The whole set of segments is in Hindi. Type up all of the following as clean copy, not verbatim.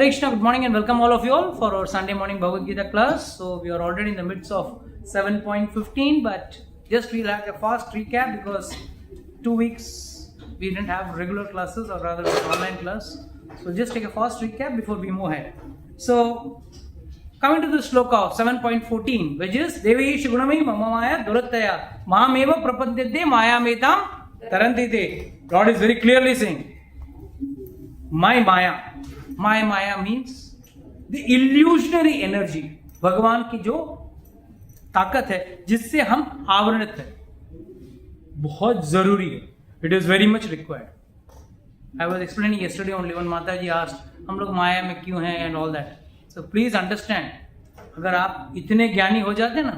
Hare Krishna, good morning and welcome all of you all for our Sunday morning Bhagavad Gita class. So we are already in the midst of 7.15, but just we'll have a fast recap because 2 weeks we didn't have regular classes, or rather an online class. So just take a fast recap before we move ahead. So coming to the sloka of 7.14, which is Devi Shigunami Mamamaya Durattaya Mahameva Prapadyate Maya Metam Tarantite. God is very clearly saying, My Maya means the illusionary energy. भगवान की जो ताकत है जिससे हम आवरणित हैं, बहुत जरूरी है. It is very much required. I was explaining yesterday only when Mata ji asked, हम लोग माया में क्यों हैं and all that. So please understand, अगर आप इतने ज्ञानी हो जाते ना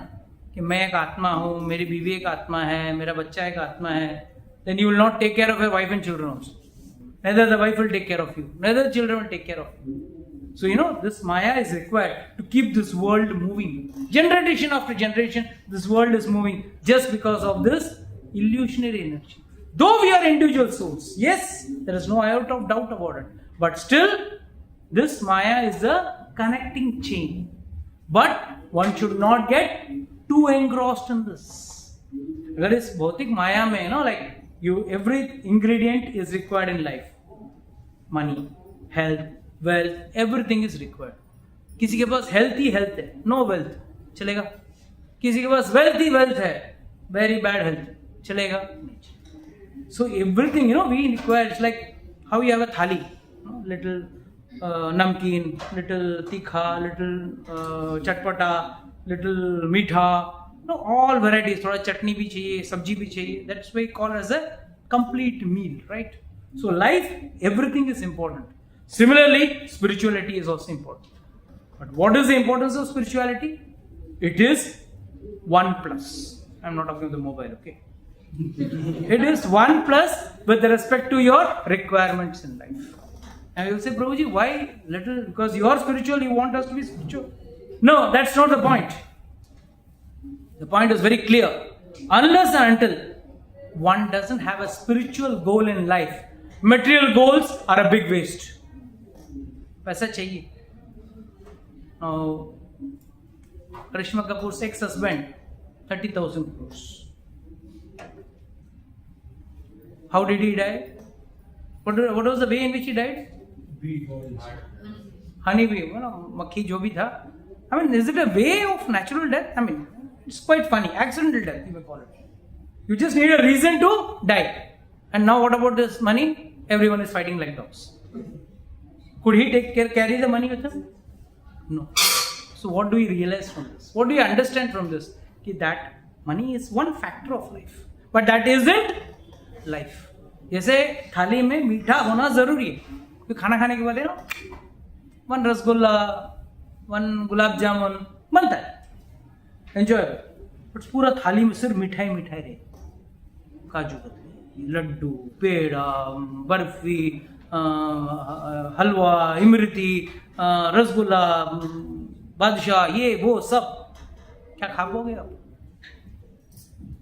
कि मैं एक आत्मा हूँ, मेरी बीवी एक आत्मा है, मेरा बच्चा एक आत्मा है, then you will not take care of your wife and children also. Neither the wife will take care of you, neither the children will take care of you. So this Maya is required to keep this world moving. Generation after generation, this world is moving just because of this illusionary energy. Though we are individual souls, yes, there is no iota of doubt about it. But still, this Maya is a connecting chain. But one should not get too engrossed in this. That is bhautik Maya mein, like every ingredient is required in life. Money, health, wealth, everything is required. किसी के पास health ही health है, no wealth, चलेगा. किसी के पास wealth ही wealth है, very bad health, चलेगा. So everything, we require. It's like how you have a thali, little namkeen, little tikha, little chatpata, little meetha, all varieties. थोड़ा चटनी भी चाहिए, सब्जी भी चाहिए. That's why we call it as a complete meal, right? So life, everything is important. Similarly, spirituality is also important. But what is the importance of spirituality? It is 1+. I'm not talking about the mobile, okay? It is 1+ with respect to your requirements in life. And you will say, Prabhuji, why little? Because you are spiritual, you want us to be spiritual. No, that's not the point. The point is very clear. Unless and until one doesn't have a spiritual goal in life, material goals are a big waste. पैसा चाहिए. Now, Karishma Kapoor's ex-husband, 30,000 crores. How did he die? What was the way in which he died? Honey bee, makhi jo bhi tha. I mean, is it a way of natural death? I mean, it's quite funny. Accidental death, you may call it. You just need a reason to die. And now what about this money? Everyone is fighting like dogs. Could he carry the money with him? No. So what do we realize from this? What do you understand from this? That money is one factor of life. But that isn't life. जैसे थाली में मीठा होना जरूरी है. तो खाना खाने के बाद 1 रसगुल्ला, 1 गुलाब जामुन बनता है, एंजॉयबल. बट पूरा थाली में सिर्फ मिठाई रहे. काजू कतली, लड्डू, पेड़ा, बर्फी, हलवा, इमरती, रसगुल्ला, बादशाह, ये वो सब क्या खा पाओगे आप?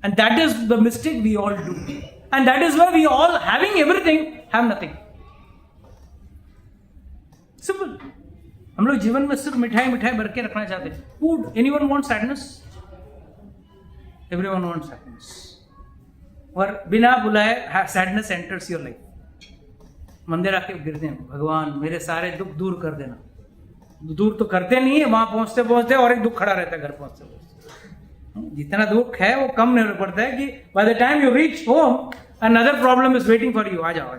And that is the mistake we all do. And that is why we all, having everything, have nothing. Simple. हम लोग जीवन में सिर्फ मिठाई भर के रखना चाहते हैं. Food. Anyone wants sadness? Everyone wants sadness. और बिना बुलाए sadness enters your life. मंदिर आके गिरते हैं, भगवान मेरे सारे दुख दूर कर देना. दूर तो करते नहीं है, वहां पहुंचते और एक दुख खड़ा रहता है घर पहुंचते. जितना दुख है वो कम निर्भर पड़ता है कि by the time you reach home another problem is waiting for you. आ जाओ.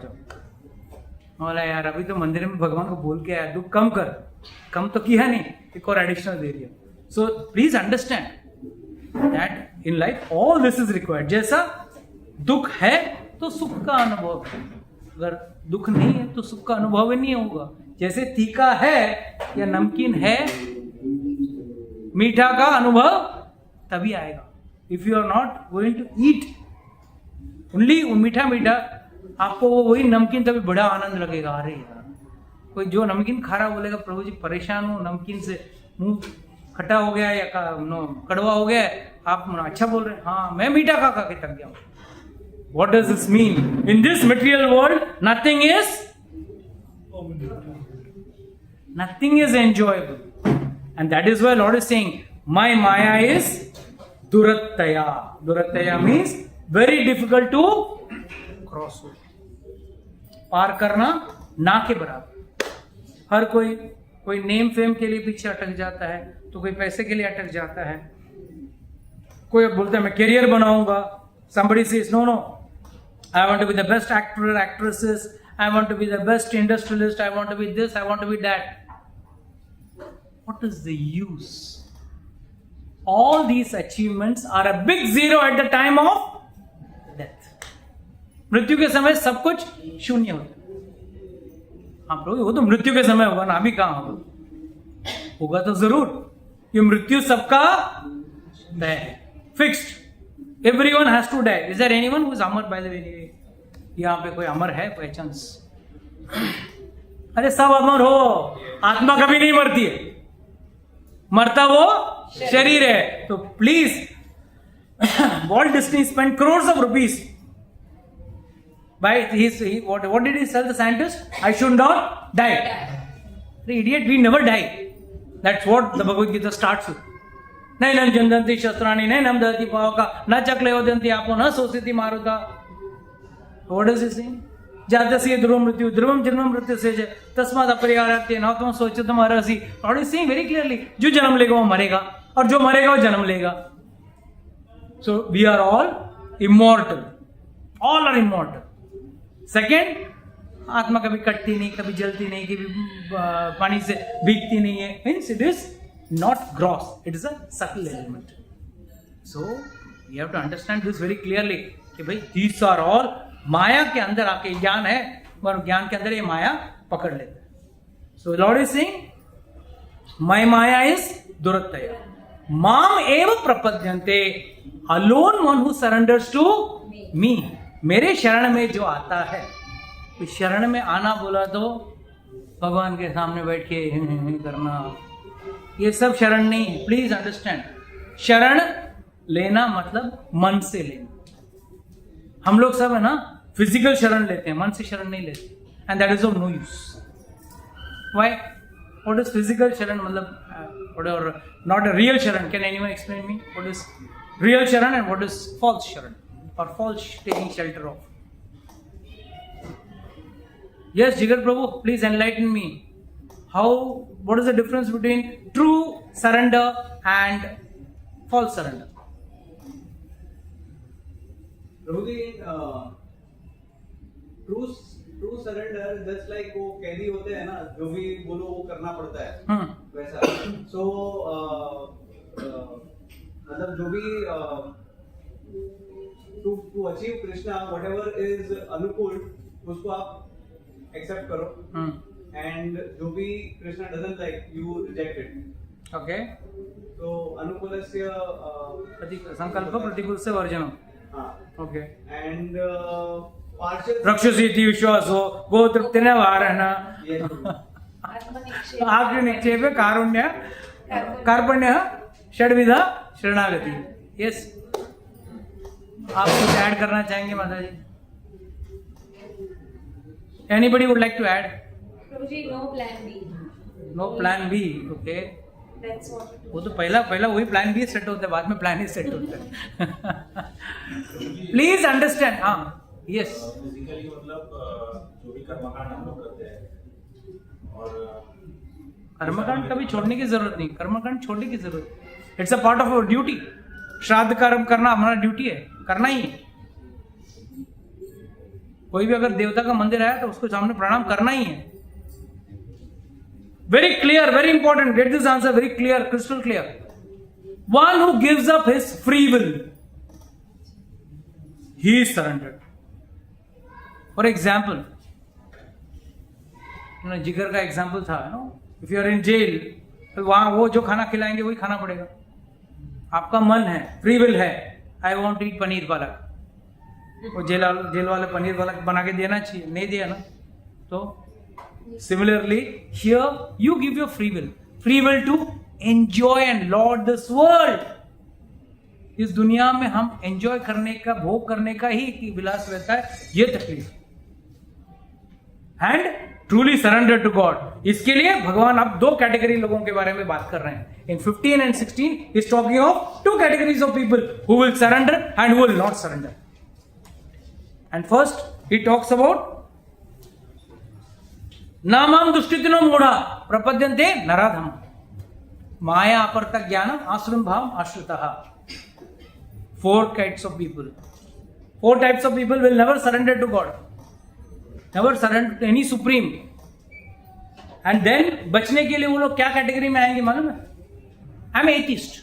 बोला यार अभी तो मंदिर में भगवान को बोल के आया, दुख कम तो किया नहीं, एक और एडिशनल दे दिया. So please understand that in life all this is required. जैसा दुख है तो सुख का अनुभव है, अगर दुख नहीं है तो सुख का अनुभव ही नहीं होगा. जैसे तीखा है या नमकीन है, मीठा का अनुभव तभी आएगा. If you are not going to eat only मीठा, आपको वही नमकीन तभी बड़ा आनंद लगेगा. अरे यार, कोई जो नमकीन खा रहा बोलेगा प्रभु जी परेशान हूँ, नमकीन से मुंह खट्टा हो गया या कड़वा हो गया, आप अच्छा बोल रहे हैं. हाँ, मैं मीठा खा के थक गया हूँ. What does this mean? In this material world, nothing is Nothing is enjoyable. And that is why Lord is saying, my Maya is Durattaya. Durattaya means very difficult to cross over. पार करना ना के बराबर. हर कोई नेम फेम के लिए पीछे अटक जाता है, तो कोई पैसे के लिए अटक जाता है, कोई बोलता है मैं करियर बनाऊंगा. Somebody says no, I want to be the best actor, actresses, I want to be the best industrialist, I want to be this, I want to be that. What is the use? All these achievements are a big zero at the time of death. मृत्यु के समय सब कुछ शून्य होता है. आप लोग वो तो मृत्यु के समय होगा ना, अभी कहाँ होगा तो जरूर. ये मृत्यु सबका तय है, fixed. Everyone has to die. Is there anyone who is Amar? By the way, यहाँ पे कोई अमर है बाई चांस? अरे सब अमर हो, आत्मा कभी नहीं मरती है. मरता वो शरीर है. तो please, Walt Disney spent crores of rupees. What did he tell the scientist? I should not die. The idiot, we never die. That's what the Bhagavad Gita starts with. नैनं जन्दन्ति शस्त्राणि नैनं दहति पावका न चक्लेवदन्ति आपो न शोषयति मारुता. What does he say? जातस्य ध्रुवं मृत्यु ध्रुवं जन्म मृत्युस्य च तस्मात् अपरिहार्यते न त्वं शोचितुम् अर्हसि. Lord is saying very clearly, जो जन्म लेगा वो मरेगा, और जो मरेगा वो जन्म लेगा. So we are all immortal. All are immortal. Second, आत्मा कभी कटती नहीं, कभी जलती नहीं, कभी पानी से भीगती नहीं है. Means it is not gross, it is a subtle element. So you have to understand this very clearly कि भाई these are all माया के अंदर आके ज्ञान है, और ज्ञान के अंदर ये माया पकड़ लेता है. So Lord is saying, my Maya is Durattaya. Mam eva prapadyante, alone one who surrenders to me. मेरे शरण में जो आता है, तो शरण में आना बोला तो भगवान के सामने बैठ के करना, ये सब शरण नहीं है. प्लीज अंडरस्टैंड, शरण लेना मतलब मन से लेना. हम लोग सब है ना फिजिकल शरण लेते हैं, मन से शरण नहीं लेते. And that is of no use. Why? What is physical शरण? मतलब नॉट अ रियल शरण. Can anyone explain me what is real शरण एंड व्हाट इज फॉल्स शरण, और false taking shelter of? Yes Jigar Prabhu, please enlighten me. What is the difference between true surrender and false surrender? Prabhu ji, true surrender just like वो कैदी होते हैं ना, जो भी बोलो वो करना पड़ता है, वैसा. सो मतलब जो भी to achieve Krishna, whatever is अनुकूल उसको आप एक्सेप्ट करो. And जो भी Krishna doesn't like, you reject it. Okay. तो अनुकूलस्य संकल्प प्रतिकूलस्य वर्जनम. हाँ. Okay. And partial रक्षसीति विश्वासो गोतृप्तिन वारणा आग्नि निक्षेपे कारुण्य कार्पण्य षड्विधा शरणागति. यस, आप कुछ ऐड करना चाहेंगे माता जी? Anybody would like to add? Prabhuji, no plan B. No plan B. Okay. That's what. वो तो पहला वही प्लान बी सेट होता है, बाद में प्लान ही सेट होता है. Please understand. हाँ, यस. फिजिकली मतलब जो भी कर्मकांड हम लोग करते हैं, और कर्मकांड कभी छोड़ने की जरूरत नहीं. कर्मकांड छोड़ने की जरूरत, it's a part of our duty. श्राद्ध कर्म करना हमारा ड्यूटी है, करना ही है. कोई भी अगर देवता का मंदिर है तो उसको सामने प्रणाम करना ही है. Very clear, very important. Get this answer very clear, crystal clear. One who gives up his free will, he is surrendered. For example, जिगर का एग्जाम्पल था, if you are in jail, तो वहां वो जो खाना खिलाएंगे वही खाना पड़ेगा. आपका मन है, फ्री विल है, I want to eat paneer palak. वो जेल वाले पनीर पालक बना के देना चाहिए, नहीं दिया ना. तो similarly here you give your free will to enjoy and lord this world. इस दुनिया में हम एंजॉय करने का, भोग करने का ही विलास रहता है, ये तकलीफ. And truly surrender to God. इसके लिए भगवान अब दो कैटेगरी लोगों के बारे में बात कर रहे हैं। In 15 and 16 is talking of two categories of people who will surrender and who will not surrender. And first he talks about नामाम दुष्टितिनो मूढ़ा प्रपद्यन्ते नराधम माया अपर्त ज्ञानम आश्रम भाव आश्रितः। Four types of people. Four types of people will never surrender to God. Never surrender to any supreme. And then बचने के लिए वो लोग क्या कैटेगरी में आएंगे मालूम है? I am atheist.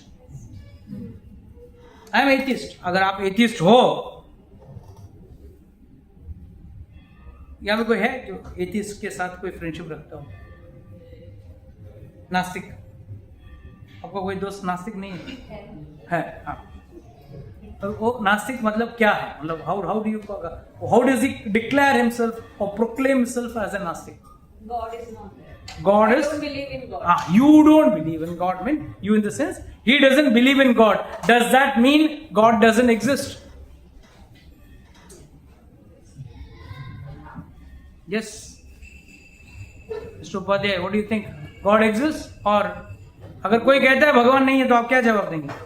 I am atheist. अगर आप एथिस्ट हो, यहाँ पे कोई है जो एथिस्ट के साथ कोई फ्रेंडशिप रखता हो? नास्तिक? आपका कोई दोस्त नास्तिक नहीं है? हाँ। तो वो नास्तिक मतलब क्या है? मतलब how does he declare himself और प्रोक्लेम हिमसेल्फ एज ए नास्तिक? God is not there. God I is. don't believe in God. You don't believe in God. Mean you in the sense he doesn't believe in God. Does that mean God doesn't exist? Yes. Mr. Upadhyay, what do you think? God exists? और अगर कोई कहता है भगवान नहीं है तो आप क्या जवाब देंगे?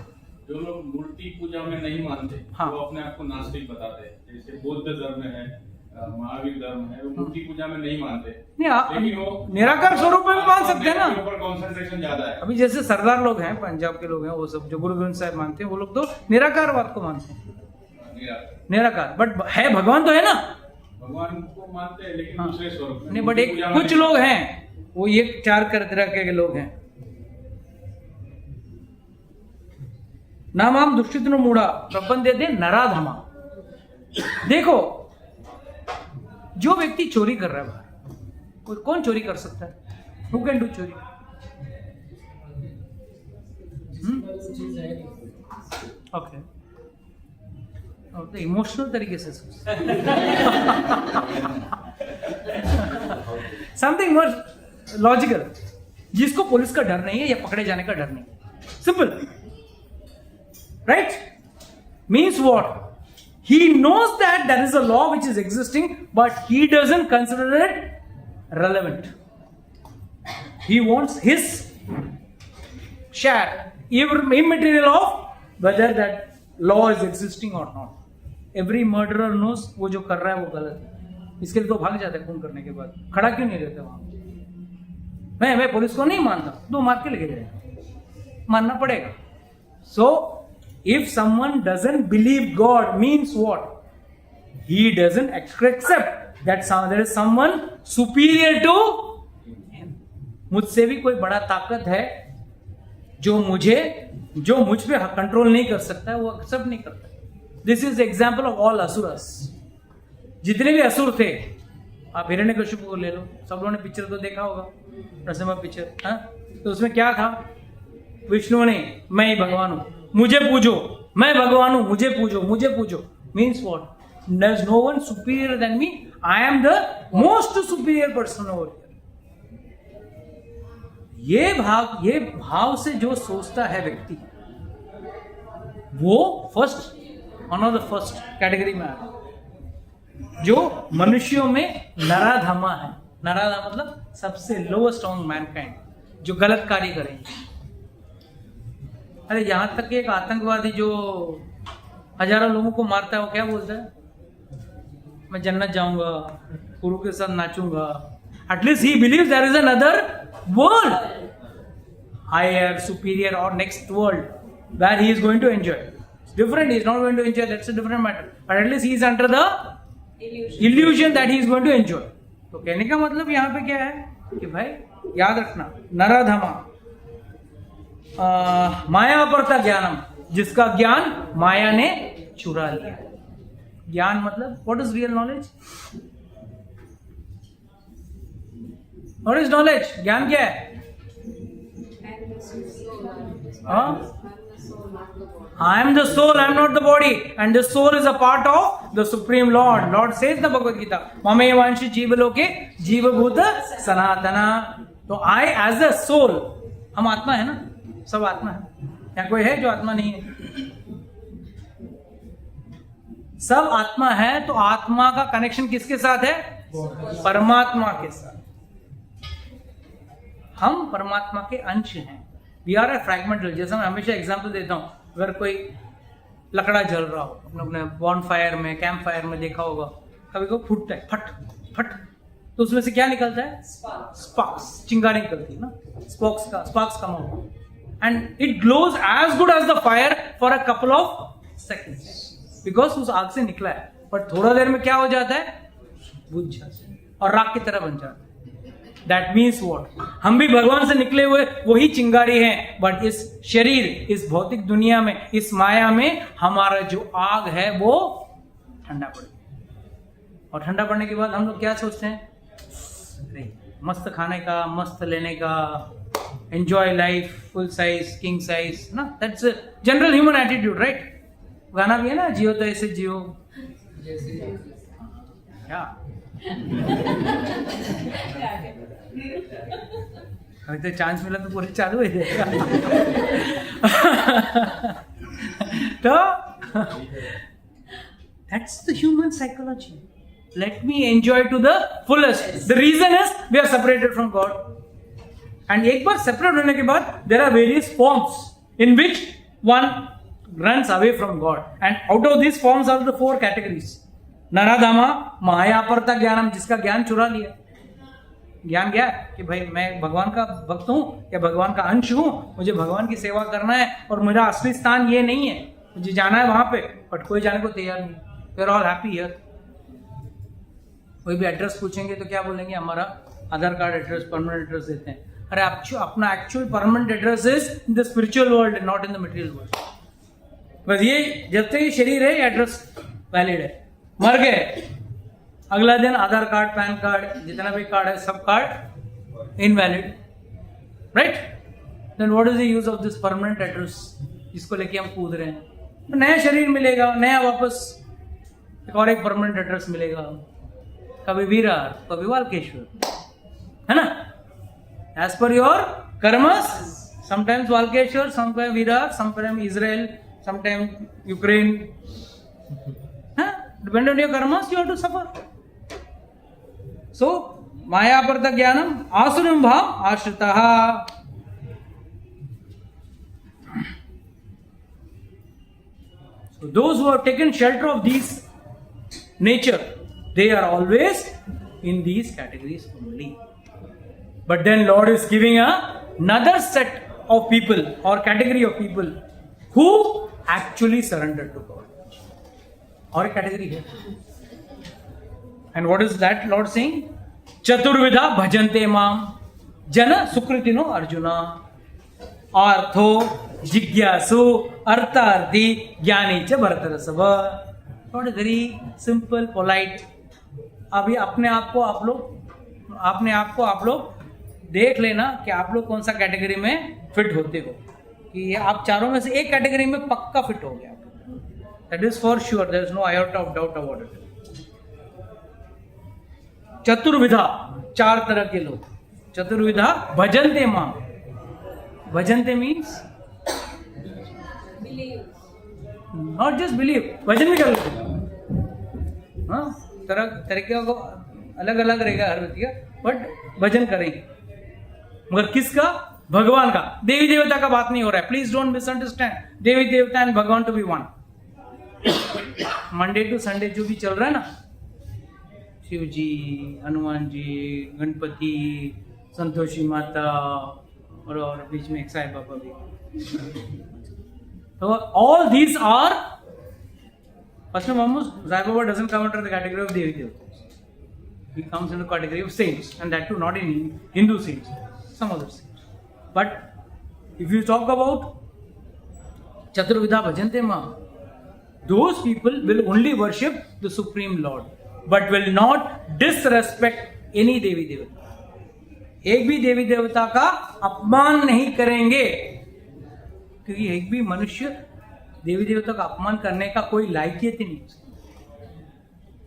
जो लोग मूर्ति पूजा में नहीं मानते, हाँ। वो अपने आप को नास्तिक बताते हैं। जैसे बौद्ध धर्म है, महावीर धर्म है, वो मूर्ति पूजा में नहीं मानते। नहीं, आप लेकिन वो निराकार स्वरूप में भी मान सकते हैं ना। ऊपर कॉन्सेंट्रेशन ज्यादा है। अभी जैसे सरदार लोग हैं, पंजाब के लोग हैं, वो सब जो गुरु ग्रंथ साहिब मानते हैं, वो लोग तो निराकारवाद को मानते हैं। निराकार, बट है भगवान तो है ना। भगवान को मानते हैं लेकिन हाँ। दूसरे स्वरूप में। नहीं, बट एक कुछ लोग हैं, वो ये चार तरह के लोग हैं। नामाम दुष्टितनो मूढ़ा प्रपद्यन्ते नराधमा। देखो, जो व्यक्ति चोरी कर रहा है बाहर, कोई कौन चोरी कर सकता है? हु कैन डू चोरी? ओके, तो इमोशनल तरीके से समथिंग मोर लॉजिकल, जिसको पुलिस का डर नहीं है या पकड़े जाने का डर नहीं है। Simple, right? Means what? He knows that there is a law which is existing, but he doesn't consider it relevant. He wants his share, immaterial of whether that law is existing or not. Every murderer knows वो जो कर रहा है वो गलत है, इसके लिए तो भाग जाता है खून करने के बाद। खड़ा क्यों नहीं रहता वहां? मैं पुलिस को नहीं मानता, तो मार के लेके जाएगा, मानना पड़ेगा। So if someone doesn't believe God means what? He doesn't accept that there is someone superior to him. मुझसे भी कोई बड़ा ताकत है जो मुझ पे कंट्रोल नहीं कर सकता है, वो एक्सेप्ट नहीं करता। This is example of all असुरस। जितने भी असुर थे, आप हिरण्यकशिपु को ले लो, सब लोगों ने पिक्चर तो देखा होगा, नरसिम्हा पिक्चर, हाँ? तो उसमें क्या था? विष्णु ने मैं ही भगवान हूं, मुझे पूजो, मैं भगवान हूं, मुझे पूजो, मुझे पूजो। Means what? There is no one superior than me, I am the most superior person over here. ये भाव से जो सोचता है व्यक्ति, वो first one of the first category में आता है, जो मनुष्यों में नराधमा है। नराधमा मतलब सबसे लोएस्ट ऑन मैनकाइंड, जो गलत कार्य करेंगे। अरे यहां तक कि एक आतंकवादी जो हजारों लोगों को मारता है, वो क्या बोलता है? मैं जन्नत जाऊंगा, गुरु के साथ नाचूंगा। At least he believes there is another world, higher, superior और next world where he is going to enjoy. Different, he is not going to enjoy, that's a different matter, but at least he is under the illusion that he is going to enjoy. तो कहने का मतलब यहाँ पे क्या है कि भाई याद रखना, नराधमा माया अपरता ज्ञानम, जिसका ज्ञान माया ने चुरा लिया। ज्ञान मतलब what is real knowledge? What is knowledge? ज्ञान क्या है? I am the soul, I am not the body, and the soul is a part of the Supreme Lord. Lord says the Bhagavad Gita, Mame vanshi jivaloke jivabhuta sanatana. तो I as a soul, हम आत्मा है ना, सब आत्मा है। यहाँ कोई है जो आत्मा नहीं है? सब आत्मा है। तो आत्मा का कनेक्शन किसके साथ है? परमात्मा के साथ। हम परमात्मा के अंश हैं. We R A फ्रैगमेंटल. जैसा मैं हमेशा एग्जांपल देता हूँ, अगर कोई लकड़ा जल रहा हो, अपने बॉन फायर में, कैंप फायर में देखा होगा, कभी कभी फूटता है, फट फट, तो उसमें से क्या निकलता है? स्पार्क्स, चिंगारी निकलती है ना, sparks come out, and it glows as good as the fire for a couple of seconds, because उस आग से निकला है. बट थोड़ा देर में क्या हो जाता है? बुझ जाता है और राख की तरह बन जाता है. That means what? हम भी भगवान से निकले हुए वही चिंगारी हैं, बट इस शरीर, इस भौतिक दुनिया में, इस माया में हमारा जो आग है वो ठंडा पड़ गया. और ठंडा पड़ने के बाद हम लोग क्या सोचते हैं? अरे मस्त खाने का, मस्त लेने का, enjoy life, full size, king size ना. That's general human attitude, right? गाना भी है ना, जियो तो ऐसे जियो. क्या अभी तो चांस मिला तो पूरे चालू ही देगा. तो that's the human psychology. Let me enjoy to the fullest. The reason is we are separated from God. And एक बार separate होने के बाद there are various forms in which one runs away from God. And out of these forms are the 4 categories. नराधामा, मायापरता ज्ञानम, जिसका ज्ञान चुरा लिया. ज्ञान गया कि भाई मैं भगवान का भक्त हूँ या भगवान का अंश हूँ, मुझे भगवान की सेवा करना है और मेरा असली स्थान ये नहीं है, मुझे जाना है वहां पे, बट कोई जाने को तैयार नहीं. We are all happy here. कोई भी एड्रेस पूछेंगे तो क्या बोलेंगे? हमारा Aadhaar card address, permanent address देते हैं. अरे अपना actual permanent address is in the spiritual world, not in the material world. बस ये जब तक ये शरीर है, एड्रेस वैलिड है. मर गए, अगला दिन आधार कार्ड, पैन कार्ड, जितना भी कार्ड है, सब card invalid, right? Then what is the use of this permanent address, जिसको लेके हम कूद रहे हैं? तो नया शरीर मिलेगा, नया वापस एक और एक परमानेंट एड्रेस मिलेगा. कभी विरार, कभी वालकेश्वर, है ना? As per your karmas, sometimes Walkeshwar, sometimes Virar, sometimes Israel, sometimes Ukraine. Depend on your karmas, you have to suffer. So, maya aparta jnanam asuram bhav ashritaha. So, those who have taken shelter of these nature, they are always in these categories only. But then Lord is giving another set of people or category of people who actually surrender to God. और कैटेगरी है. And what is that lord saying? चतुर्विधा भजन्ते माम जन सुकृतिनो अर्जुना. अर्थो जिज्ञासु अर्थार्थी ज्ञानी च भरतरसभ. Not very simple, polite. अभी अपने आप को आप लोग देख लेना कि आप लोग कौन सा कैटेगरी में फिट होते हो. कि आप चारों में से एक कैटेगरी में पक्का फिट हो गया. That is for sure. There is no iota of doubt about it. चतुर्विधा, 4 तरह के लोग. चतुर्विधा भजन्ते माम. भजन्ते means not just believe, भजन भी कर लेते. हाँ, तरीके को अलग अलग रहेगा हर व्यक्ति का, बट भजन करेंगे. मगर किसका? भगवान का. देवी देवता का बात नहीं हो रहा है. Please don't misunderstand. देवी देवता एंड भगवान to be one. Monday to Sunday जो भी चल रहा है ना, शिव जी, हनुमान जी, गणपति, संतोषी माता और बीच में एक साईं बाबा भी. तो all these are, first and foremost, Sai Baba doesn't come under the category of देवी देवता. He comes in the category of saints, and that too not in Hindu saints, some other saints. But if you talk about Chaturvidha Bhajante Ma, those people will only worship the Supreme Lord, but will not disrespect any Devi Devata. एक भी देवी देवता का अपमान नहीं करेंगे, क्योंकि एक भी मनुष्य देवी देवता का अपमान करने का कोई लायकियत ही नहीं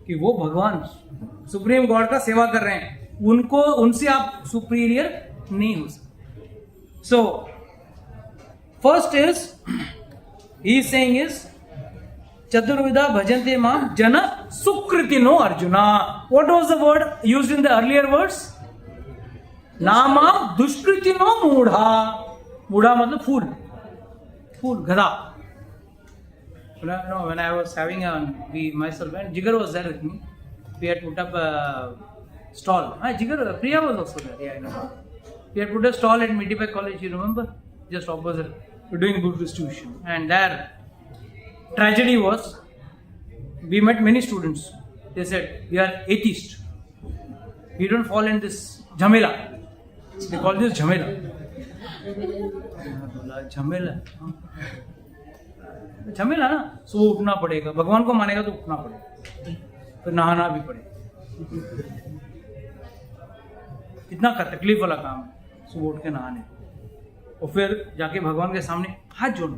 कि वो भगवान सुप्रीम गॉड का सेवा कर रहे हैं. उनको, उनसे आप सुपीरियर नहीं हो सकते. So first is he saying is चतुर्विधा भजन्ते माम जन सुकृतिनो Arjuna. What was the word used in the earlier words? नामम दुष्कृतिनो मूढ़ा. मूढ़ा मतलब fool, गधा. No, when I was having myself and Jigar was there with me, we had put up a stall. Jigar, Priya was also there. Yeah, I know. We had put a stall at Medipac College, you remember? Just opposite. We're doing good distribution. And there, tragedy was, we met many students. They said, we are atheist. We don't fall in this jhamela. They call this jhamela. Jhamela. झमेला ना. सुबह उठना पड़ेगा, भगवान को मानेगा तो उठना पड़ेगा, फिर नहाना भी पड़ेगा. कितना तकलीफ वाला काम है सुबह उठ के नहाने, और फिर जाके भगवान के सामने हाथ जोड़ना.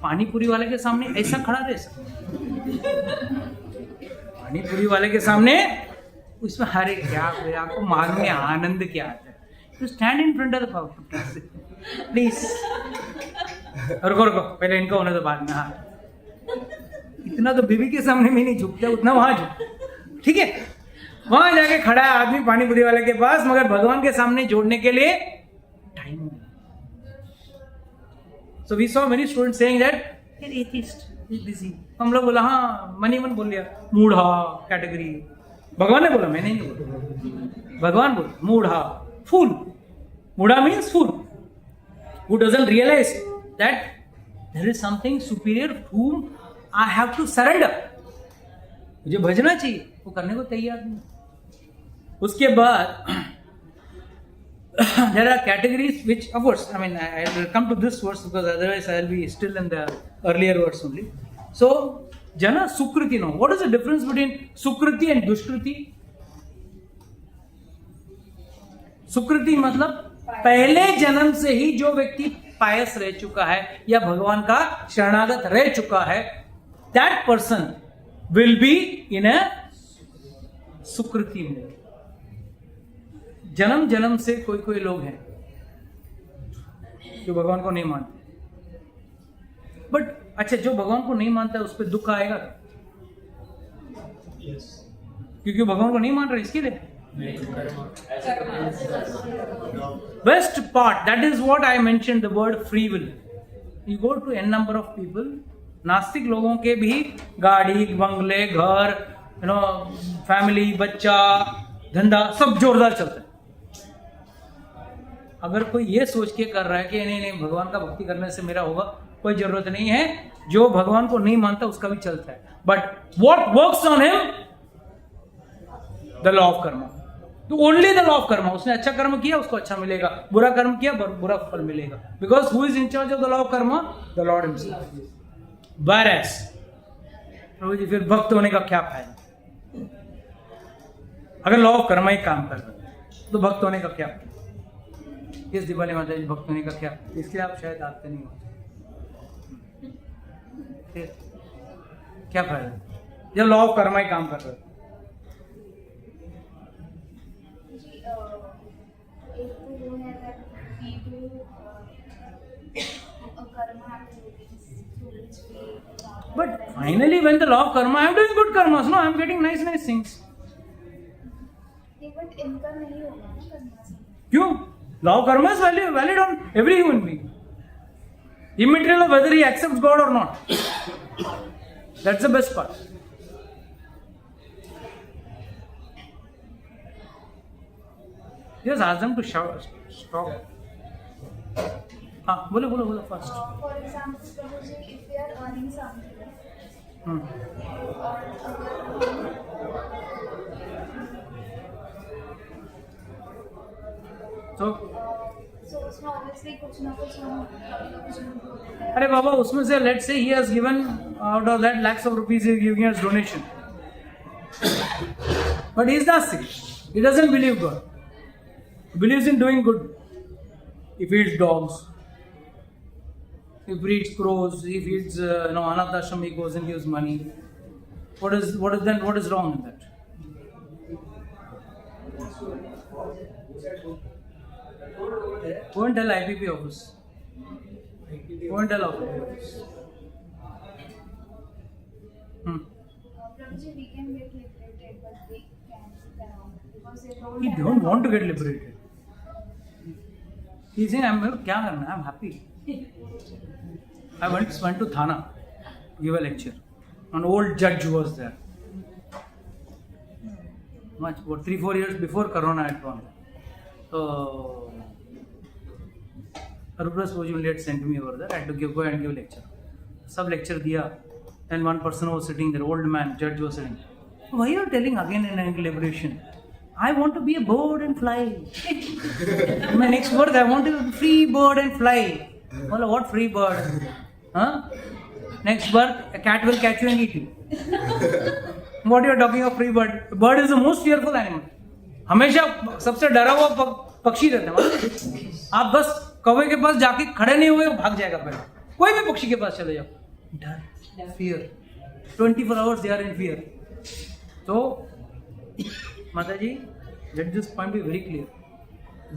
पानी पूरी वाले के सामने ऐसा खड़ा रह सकते? पानी पूरी वाले के सामने उसमें हरे क्या आपको मालूम है आनंद क्या आता है. To stand in front of the please. रुको पहले इनका होने तो बाद में. हाँ, इतना तो बीवी के सामने में नहीं झुकते, उतना वहां झुक. ठीक है, वहां जाके खड़ा है आदमी पानी पूरी वाले के पास, मगर भगवान के सामने जोड़ने के लिए टाइम नहीं. So we saw many students saying that atheist is busy. हम लोग बोला हाँ, मन बोल लिया मूढ़ा कैटेगरी. भगवान ने बोला, मैंने नहीं बोला, भगवान बोला मूढ़ा, फूल. मूढ़ा means fool who doesn't realize that there is something superior whom I have to surrender. मुझे भजना चाहिए, वो करने को तैयार नहीं. उसके बाद there are categories which, of course, I mean, I will come to this verse because otherwise I will be still in the earlier verse only. So, jana sukriti. No, what is the difference between sukriti and dushkriti? सुकृति मतलब पहले जन्म से ही जो व्यक्ति पायस रह चुका है या भगवान का शरणागत रह चुका है, that person will be in a सुकृति में. जन्म जन्म से कोई लोग हैं जो भगवान को नहीं मानते, बट अच्छा, जो भगवान को नहीं मानता है उस पर दुख आएगा क्योंकि भगवान को नहीं मान रहे, इसके लिए. Best part, that is what I mentioned, the word free will. You go to n number of people, नास्तिक लोगों के भी गाड़ी, बंगले, घर, फैमिली, बच्चा, धंधा सब जोरदार चलता है. अगर कोई ये सोच के कर रहा है कि नहीं भगवान का भक्ति करने से मेरा होगा, कोई जरूरत नहीं है. जो भगवान को नहीं मानता उसका भी चलता है. But what works on him? The law of karma. तो only the law of karma. उसने अच्छा कर्म किया उसको अच्छा मिलेगा, बुरा कर्म किया बुरा फल मिलेगा. Because who is in charge of the law of Karma? The Lord himself. Whereas, प्रभु जी फिर भक्त होने का क्या फायदा? अगर लॉ ऑफ कर्मा ही काम कर रहे हैं तो भक्त होने का क्या? इस दिवाली माता जी भक्त होने का क्या? इसलिए आप शायद आते नहीं हो. क्या फायदा जब लॉ ऑफ कर्मा ही काम कर रहे हैं? But finally, when the law of karma, I am doing good karmas. No, I am getting nice things. But इनका नहीं होगा ना करना से. क्यों? Law of karma is valid on every human being, immaterial of whether he accepts God or not. That's the best part. Just ask them to stop. हाँ, बोलो first. For example, suppose if we are earning something, और so उसमें obviously कुछ ना कुछ हम. अरे बाबा, उसमें से let's say he has given out of that lakhs of rupees he is giving as donation, but he is Nastik. He doesn't believe God. He believes in doing good. He feeds dogs. He feeds crows. He feeds Anath Ashram. He goes and gives money. What is wrong in that? Go and tell IPP office. Go and tell office. Prabhuji, we can get liberated, but we can't sit around. because they He don't want to get liberated. He's saying, I'm क्या करना है? I'm happy. I went to Thana, give a lecture. An old judge was there. Much, about 3-4 years before Corona had gone. So Arupra Spojumli had sent me over there. I had to go and give lecture. Sub lecture दिया. Then one person was sitting there, old man, judge was sitting. Why are you telling again and again liberation? I want to be a bird and fly. My next word, I want to be a free bird and fly. Well, what free bird? Huh? Next bird, a cat will catch you and eat you. What you are talking of free bird? Bird is the most fearful animal. हमेशा सबसे डरा हुआ पक्षी रहता है. आप बस कौवे के पास जाके खड़े नहीं हुए, भाग जाएगा पहले. कोई भी पक्षी के पास चले जाओ. डर, fear. 24 hours they are in fear. So, Mataji, let this point be very clear.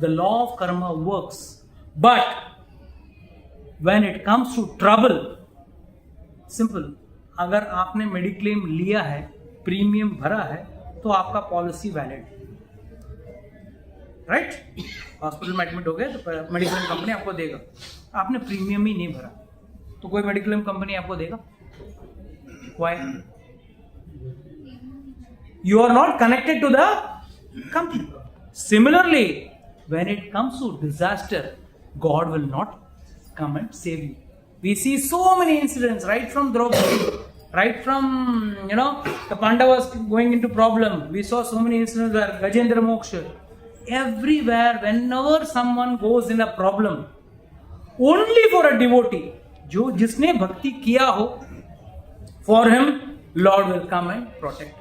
The law of karma works, but when it comes to trouble, simple. अगर आपने मेडिक्लेम लिया है, प्रीमियम भरा है, तो आपका पॉलिसी वैलिड, राइट? हॉस्पिटल में एडमिट हो गए तो मेडिक्लेम कंपनी आपको देगा. आपने प्रीमियम ही नहीं भरा तो कोई मेडिक्लेम कंपनी आपको देगा? Why? You are not connected to the company. Similarly, when it comes to disaster, God will not come and save you. We see so many incidents, right from Draupadi, right from, the Pandavas going into problem. We saw so many incidents where Gajendra Moksha. Everywhere, whenever someone goes in a problem, only for a devotee, जिसने भक्ति किया हो, for him, Lord will come and protect him.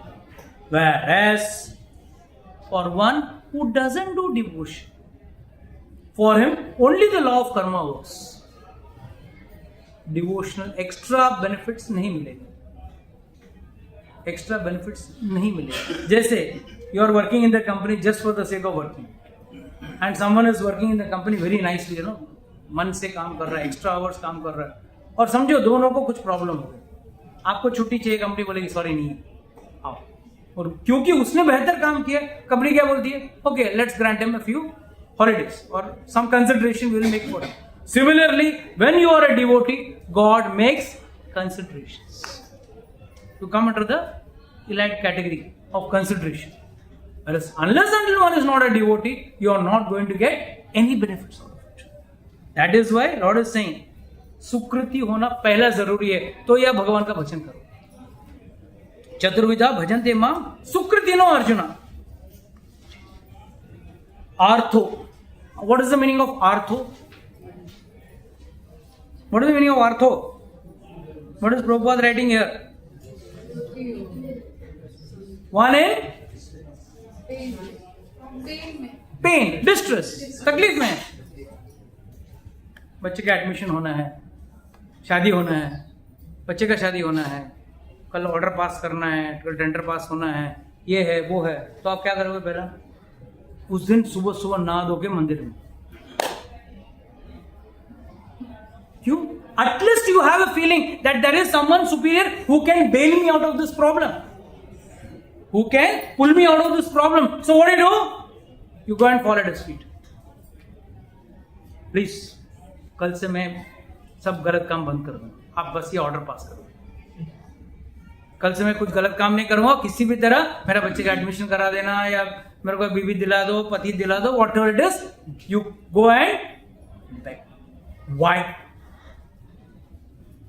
Whereas, for one who doesn't do devotion, for him, only the law of karma works. Devotional extra benefits नहीं मिलेंगे. Extra benefits नहीं मिलेंगे. जैसे, you are working in the company just for the sake of working. And someone is working in the company very nicely, मन से काम कर रहा है, extra hours काम कर रहा है. और समझो दोनों को कुछ प्रॉब्लम हो गई. आपको छुट्टी चाहिए, कंपनी बोलेगी सॉरी नहीं आओ. और क्योंकि उसने बेहतर काम किया, कंपनी क्या बोलती है? Okay, let's grant him a few holidays or some consideration we will make for him. Similarly, when you are a devotee, God makes considerations. You come under the elite category of consideration. Whereas unless until one is not a devotee, you are not going to get any benefits out of it. That is why Lord is saying, सुकृति होना पहला जरूरी है, तो यह भगवान का भजन करो. चतुर्विधा भजन्ते मां सुकृतिनो arjuna. Artho. What is the meaning of artho? What is the meaning of artho? What is Prabhupada writing here? One in pain, distress, तकलीफ में. बच्चे का एडमिशन होना है, शादी होना है, बच्चे का शादी होना है, कल ऑर्डर पास करना है, कल टेंडर पास होना है, ये है वो है, तो आप क्या करोगे? पहला उस दिन सुबह सुबह नहा धो के मंदिर में. क्यों? At least you have a feeling that there is someone superior who can bail me out of this problem, who can pull me out of this problem. So what do? You go and fall at his feet. Please, कल से मैं सब गलत काम बंद कर दूंगा, आप बस ये ऑर्डर पास करो. कल से मैं कुछ गलत काम नहीं करूंगा, किसी भी तरह मेरा बच्चे का एडमिशन करा देना या मेरे को बीवी दिला दो, पति दिला दो, whatever it is, you go and back. Why?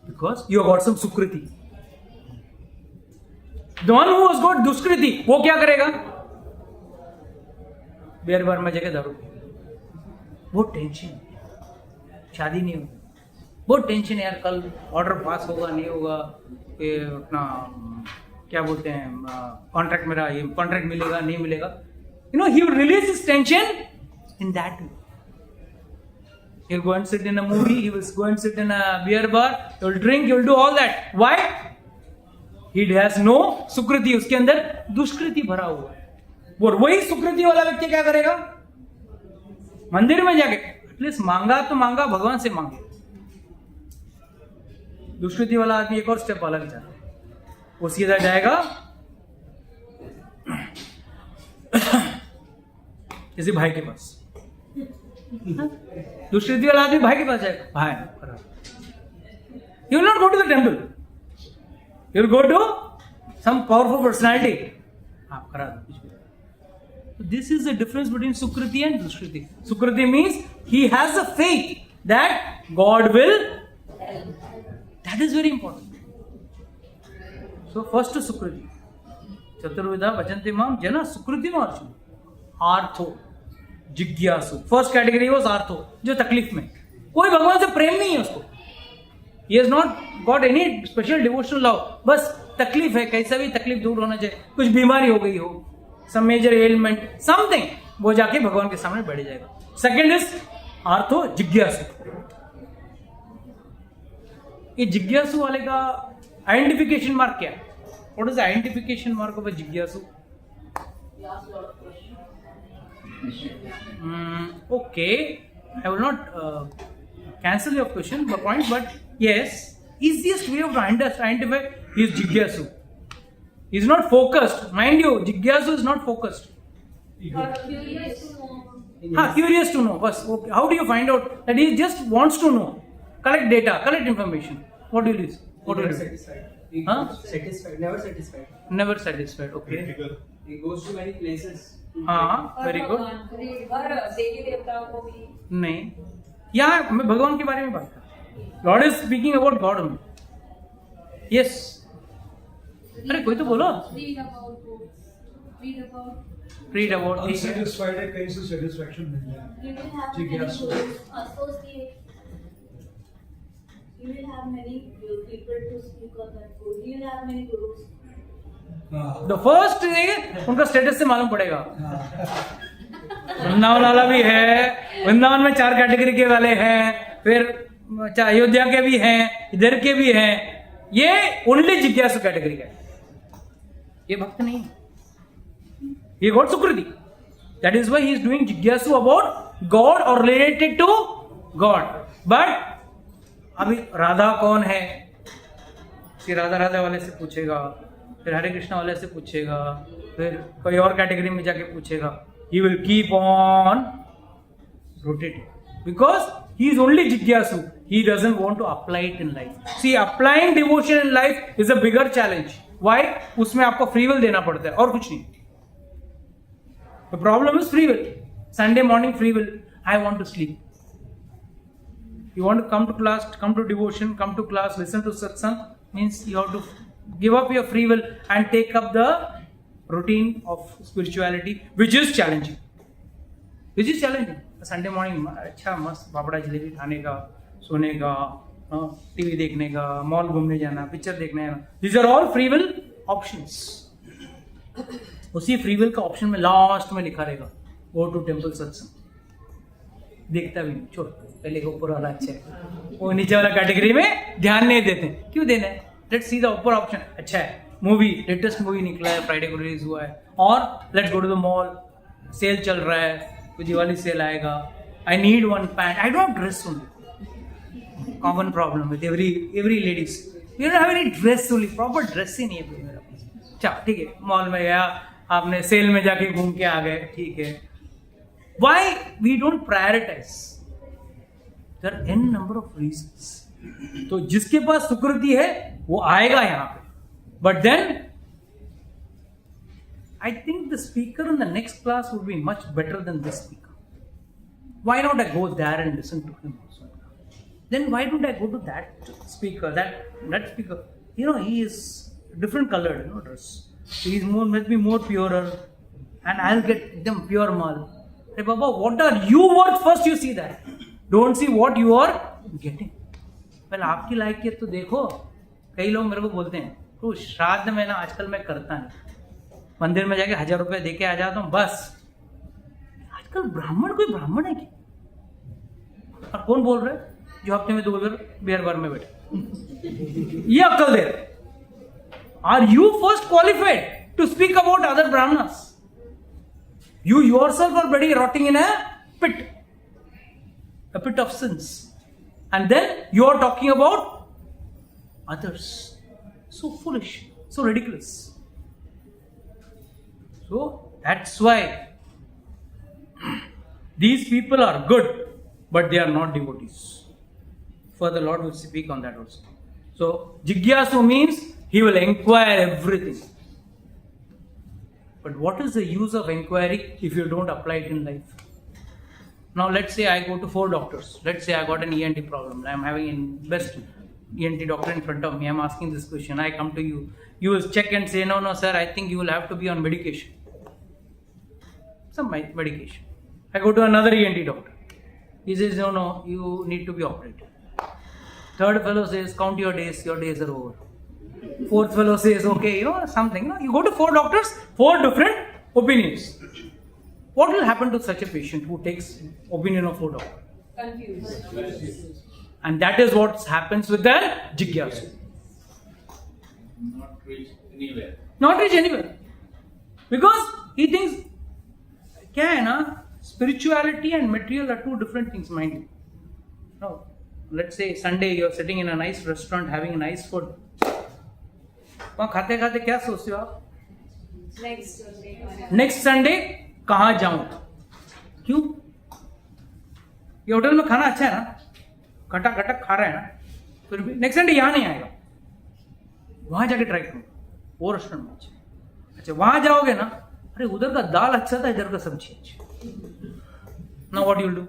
Because you have got some सुकृति. The one who has got दुष्कृति, वो क्या करेगा? बियर बार में जगह दारू. बहुत टेंशन, शादी नहीं होगी, बहुत टेंशन है यार, कल ऑर्डर पास होगा नहीं होगा, ये अपना क्या बोलते हैं, कॉन्ट्रैक्ट मेरा, ये कॉन्ट्रैक्ट मिलेगा नहीं मिलेगा. he will release his tension in that way. He will go and sit in a movie, he will go and sit in a beer bar, he will drink, he will do all that. Why? He has no सुकृति, उसके अंदर दुष्कृति भरा हुआ है. और वही सुकृति वाला व्यक्ति क्या करेगा? मंदिर में जाके एटलीस्ट मांगा तो मांगा, भगवान से मांगे. दुष्कृति वाला आदमी एक और स्टेप अलग जाता है, वो सीधा जाएगा किसी भाई के पास, दुष्कृति वाला आदमी भाई के पास जाएगा, भाई you will not go to the temple, you will go to some powerful personality, आप करा दो। This is the difference between सुकृति एंड दुष्कृति। सुकृति means he has a faith that God will, that is very important. So first सुकृति, चतुर्विधा भजन्ते माम जना सुकृतिम अर्जुन। आर्थो जिज्ञासु, फर्स्ट कैटेगरी वाज आर्थो, जो तकलीफ में, कोई भगवान से प्रेम नहीं है उसको, he has not got any special devotional love, बस तकलीफ है, कैसा भी तकलीफ दूर होना चाहिए, कुछ बीमारी हो गई हो, some major ailment, something, वो जाके भगवान के सामने बैठ जाएगा। सेकेंड इज आर्थो जिज्ञासु। ये जिज्ञासु वाले का आइडेंटिफिकेशन मार्क क्या है? What is the identification mark of a जिज्ञासु? Okay, I will not cancel your question, but yes, easiest way of identify is Jigyasu. He is not focused. Mind you, Jigyasu is not focused. Or curious to know. Curious to know. Bas, okay. How do you find out that he just wants to know? Collect data, collect information. What will you use? What will you do? Satisfied. Huh? Satisfied. Never satisfied. Never satisfied. Okay. He goes to many places. हाँ, और very good. भगवान, और देवी देवताओं को भी। नहीं, यहाँ मैं भगवान के बारे में बात कर, God is speaking about God only. Yes, अरे कोई तो बोलो। Read about books. Read about. Read about, unsatisfied है, कहीं से सेटिस्फैक्शन मिल जाए। You will have ठीक है, many so- gurus. Associate. You will have many people to speak on that guru. You will have many gurus. The first उनका स्टेटस से मालूम पड़ेगा। वृंदावन वाला भी है, वृंदावन में 4 कैटेगरी के वाले हैं, फिर अयोध्या के भी हैं, इधर के भी हैं, ये ओनली जिज्ञासु कैटेगरी का है, ये भक्त नहीं है, ये God Sukriti. That is why he is doing जिज्ञासु अबाउट गॉड और रिलेटेड टू गॉड। बट अभी राधा कौन है, कि राधा राधा वाले से पूछेगा, फिर हरे कृष्णा वाले से पूछेगा, फिर कोई और कैटेगरी में जाके पूछेगा, he will keep on rotating because he is only jigyasu, he doesn't want to apply it in life. See, applying devotion in life is a bigger challenge. Why? उसमें आपको free will देना पड़ता है और कुछ नहीं। The problem is free will. Sunday morning free will, I want to sleep. You want to come to class, come to devotion, come to class, listen to satsang, means you have to give up your free will and take up the routine of spirituality, which is challenging. Sunday morning अच्छा मस्त पापड़ा जलेबी खाने का, सोने का, टीवी देखने का, मॉल घूमने जाना, पिक्चर देखने जाना, these are all free will options. उसी फ्री विल का ऑप्शन में लास्ट में लिखा रहेगा गो टू टेम्पल सत्संग। देखता भी नहीं, छोड़, पहले का ऊपर वाला अच्छा है, वो नीचे वाला कैटेगरी में ध्यान नहीं देते। क्यों देना है? लेट्स सी द ऊपर ऑप्शन, अच्छा है, मूवी, लेटेस्ट मूवी निकला है, फ्राइडे को रिलीज हुआ है, और let's go to the mall, sale चल रहा है, कोई दिवाली सेल आएगा, I need one pant, I don't dress only, common problem with every ladies, you don't have any dress only, proper dress ही नहीं है मेरा। अच्छा ठीक है, मॉल में गया, आपने सेल में जाके घूम के आ गए, ठीक है। Why we don't prioritize? There are an number of reasons. तो जिसके पास सुकृति है वो आएगा यहाँ पे, but then I think the speaker in the next class would be much better than this speaker. Why not I go there and listen to him also? Then why don't I go to that speaker, that speaker? You know, he is different colored, you know, dress. He is more, must be more purer, and I'll get them pure mal. Hey Baba, what are you worth? First you see that. Don't see what you are getting. पहले आपकी लायकियत तो देखो. कई लोग मेरे को बोलते हैं तो श्राद्ध में ना आजकल मैं करता नहीं, मंदिर में जाके 1000 रुपए दे के आ जाता हूँ बस. आजकल ब्राह्मण कोई ब्राह्मण है क्या? और कौन बोल रहा है जो हफ्ते में 2 बार बियर बार में बैठे? ये अक्ल दे. Are you first qualified to speak about other ब्राह्मणस? You yourself are already rotting in a pit of sins, and then you are talking about others. So foolish, so ridiculous. So that's why These people are good, but they are not devotees. Further, Lord will speak on that also. So, Jigyasu means he will inquire everything. But what is the use of inquiry if you don't apply it in life? Now, let's say I go to 4 doctors. Let's say I got an ENT problem. I am having a best ENT doctor in front of me. I am asking this question. I come to you. You will check and say, no, sir, I think you will have to be on medication. Some medication. I go to another ENT doctor. He says, no, you need to be operated. Third fellow says, count your days are over. Fourth fellow says, okay, something. You go to 4 doctors, 4 different opinions. What will happen to such a patient who takes opinion of 4 doctors? Confused. And that is what happens with the Jigyasu. Not reach anywhere. Not reach anywhere. Because he thinks, क्या है ना, spirituality and material are 2 different things, mind you. Now, let's say Sunday you are sitting in a nice restaurant having nice food. वहाँ खाते खाते क्या सोचते हो आप? नेक्स्ट संडे कहाँ जाऊं? क्यों? ये होटल में खाना अच्छा है ना, खटा खटा खा रहा है ना, फिर भी नेक्स्ट संडे यहाँ नहीं आएगा, वहां जाके ट्राई करूंगा, वो रेस्टोरेंट में अच्छा वहां जाओगे ना, अरे उधर का दाल अच्छा था, इधर का सब्जी अच्छी. Now what you will do?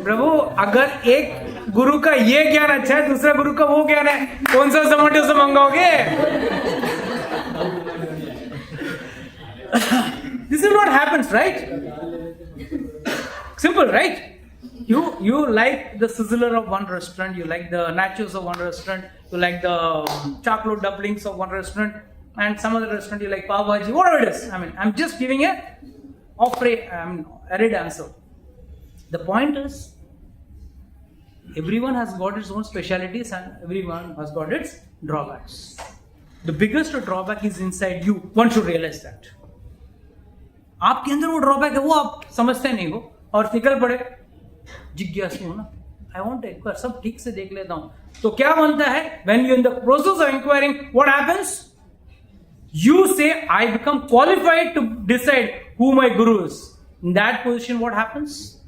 प्रभु, अगर एक गुरु का ये ज्ञान अच्छा है, दूसरा गुरु का वो ज्ञान है, कौन सा जोमेटो से मंगाओगे? This is what happens, right? Simple, right? You like the sizzler of one restaurant, you like the nachos of one restaurant, you like the chocolate dumplings of one restaurant, and some other restaurant you like pav bhaji, whatever it is. I mean, I'm just giving a arid answer. The point is, everyone has got its own specialities and everyone has got its drawbacks. The biggest drawback is inside you. One should realize that. आपके अंदर वो ड्रॉबैक है, वो आप समझते नहीं हो और निकल पड़े जिज्ञासु हो ना, आई वांट एक बार सब ठीक से देख लेता हूं. तो क्या बनता है? When you in the process of enquiring, what happens? You say, I become qualified to decide who my guru is. In that position, what happens?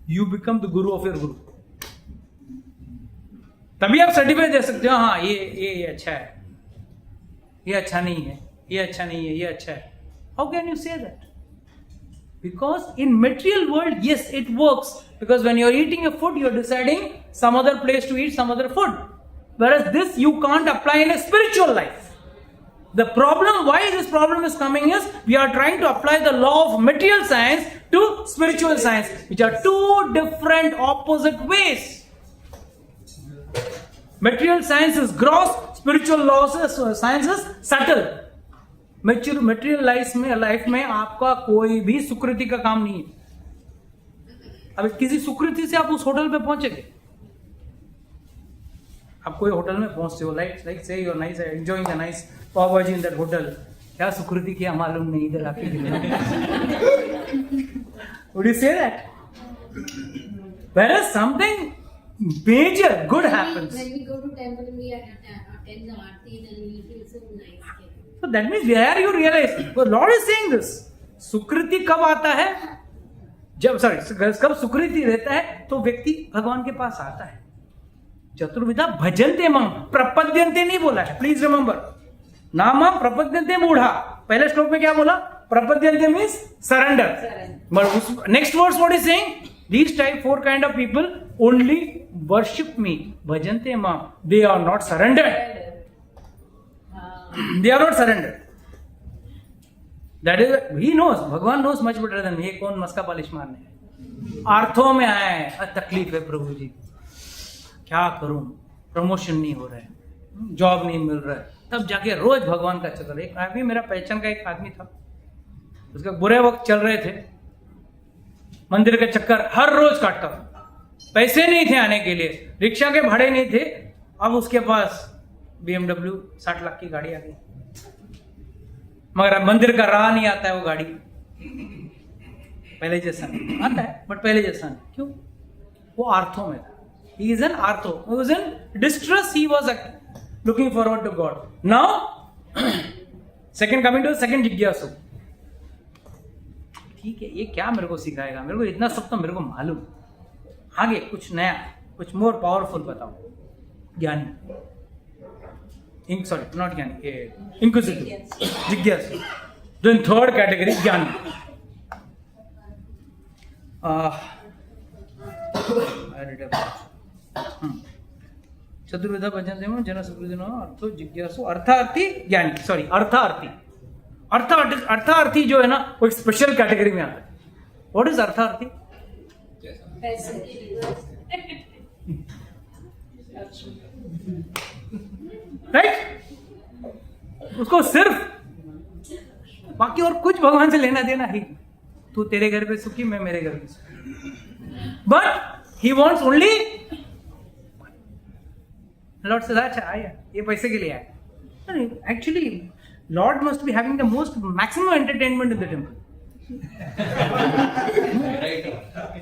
You become the guru of your guru. तभी आप सर्टिफिकेट दे सकते हो, हाँ ये अच्छा है, ये अच्छा नहीं है, ये अच्छा नहीं है, ये अच्छा है. How can you say that? Because in material world, yes, it works. Because when you're eating a food, you're deciding some other place to eat some other food. Whereas this you can't apply in a spiritual life. The problem, why this problem is coming is, we are trying to apply the law of material science to spiritual science, which are 2 different opposite ways. Material science is gross, spiritual science is subtle. Material life में आपका कोई भी सुकृति का काम नहीं है. अब किसी सुकृति से आप उस होटल पे पहुंचेंगे. आप कोई होटल में पहुंचते हो, like say you are nice enjoying the nice pav bhaji in that hotel. क्या सुकृति किया मालूम नहीं, इधर आके would you say that? Whereas something major good happens. When we go to temple, we attend the aarti, then we feel so nice. So that means where you realize, the Lord is saying this. सुकृति कब आता है? कब सुकृति रहता है तो व्यक्ति भगवान के पास आता है. चतुर्विधा भजन्ते मां, प्रपद्यन्ते नहीं बोला है, प्लीज रिमेंबर. नाम प्रपद्यन्ते मूढ़ा, पहले श्लोक में क्या बोला? प्रपद्यन्ते means surrender. Next words what is saying? These type 4 kind of people only worship me. Bhajante ma. They are not surrendered. They are not surrendered. That is, he knows. भगवान knows much better than me. कौन मस्का पालिश मारने? आर्थों में आया है, तकलीफ है प्रभु जी, क्या करूं, प्रमोशन नहीं हो रहा है, जॉब नहीं मिल रहा है. तब जाके रोज भगवान का चक्कर. एक अभी मेरा पहचान का एक आदमी था, उसका बुरे वक्त चल रहे थे, मंदिर के चक्कर हर रोज काटता. पैसे नहीं थे आने के लिए, रिक्शा के भाड़े नहीं थे. अब उसके पास BMW 60 लाख की गाड़ी आ गई, मगर मंदिर का राह नहीं आता है वो गाड़ी. पहले जैसा नहीं आता है, बट पहले जैसा नहीं. क्यों? वो आर्थो में था. He is an artho. He was in distress. He was looking forward to God. Now, second coming to the second जिज्ञासु. ठीक है, ये क्या मेरे को सिखाएगा? मेरे को इतना सब तो मेरे को मालूम. आगे कुछ नया, कुछ मोर पावरफुल बताओ. ज्ञानी. Sorry, not ज्ञानी. Inquisitive. जिज्ञासु. Then third category, ज्ञानी. चतुर्विधा भजन्ते मम जन सुकृतिनो अर्थो जिज्ञासु अर्थार्थी ज्ञानी. सॉरी, अर्थार्थी. अर्थार्थी जो है ना, वो एक स्पेशल कैटेगरी में आता है. व्हाट इज अर्थार्थी? राइट. उसको सिर्फ, बाकी और कुछ भगवान से लेना देना ही. तू तेरे घर पे सुखी, मैं मेरे घर पे सुखी. But he wants only. Lord से आया, ये पैसे के लिए आया. Actually Lord must be having the most maximum entertainment in the temple.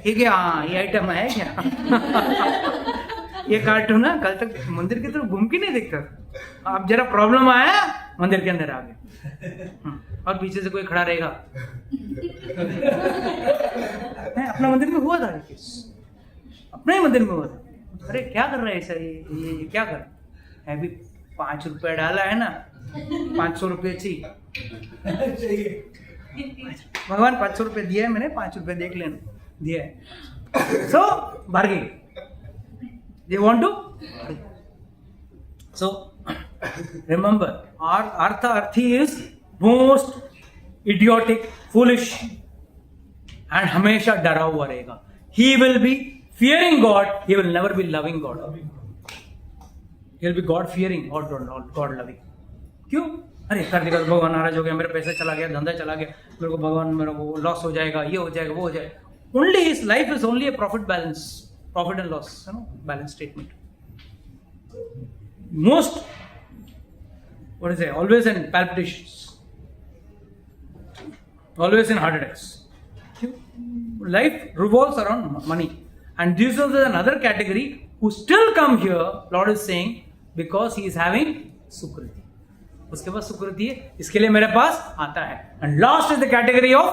ये क्या, ये आइटम है क्या? ये कार्टून है, कल तक मंदिर की तरफ घूम के नहीं देखता. अब जरा प्रॉब्लम आया, मंदिर के अंदर आ गया. और पीछे से कोई खड़ा रहेगा. अपना मंदिर में हुआ था केस, अपने ही मंदिर में हुआ था. अरे क्या कर रहा है सर, ये क्या कर रहा है? अभी 5 रुपया डाला है ना, 500 रुपये चाहिए. भगवान 500 रुपये दिया है मैंने, 5 रुपये देख लेना, दिया है. सो bargain, they want to. So remember, our arthi is most idiotic, foolish, and हमेशा डरा हुआ रहेगा. He will be fearing God, he will never be loving God. He will be God fearing or God loving. क्यों? अरे कर देगा भगवान नाराज हो गया, मेरा पैसा चला गया, धंधा चला गया, मेरे को भगवान, मेरा को लॉस हो जाएगा, ये हो जाएगा, वो हो जाएगा. Only his life is only a profit and loss, balance statement. Most, always in palpitations, always in heart attacks. Life revolves around money. And this is another category who still come here, Lord is saying, because he is having sukriti. उसके पास सुकृति है, इसके लिए मेरे पास आता है. And last is the category of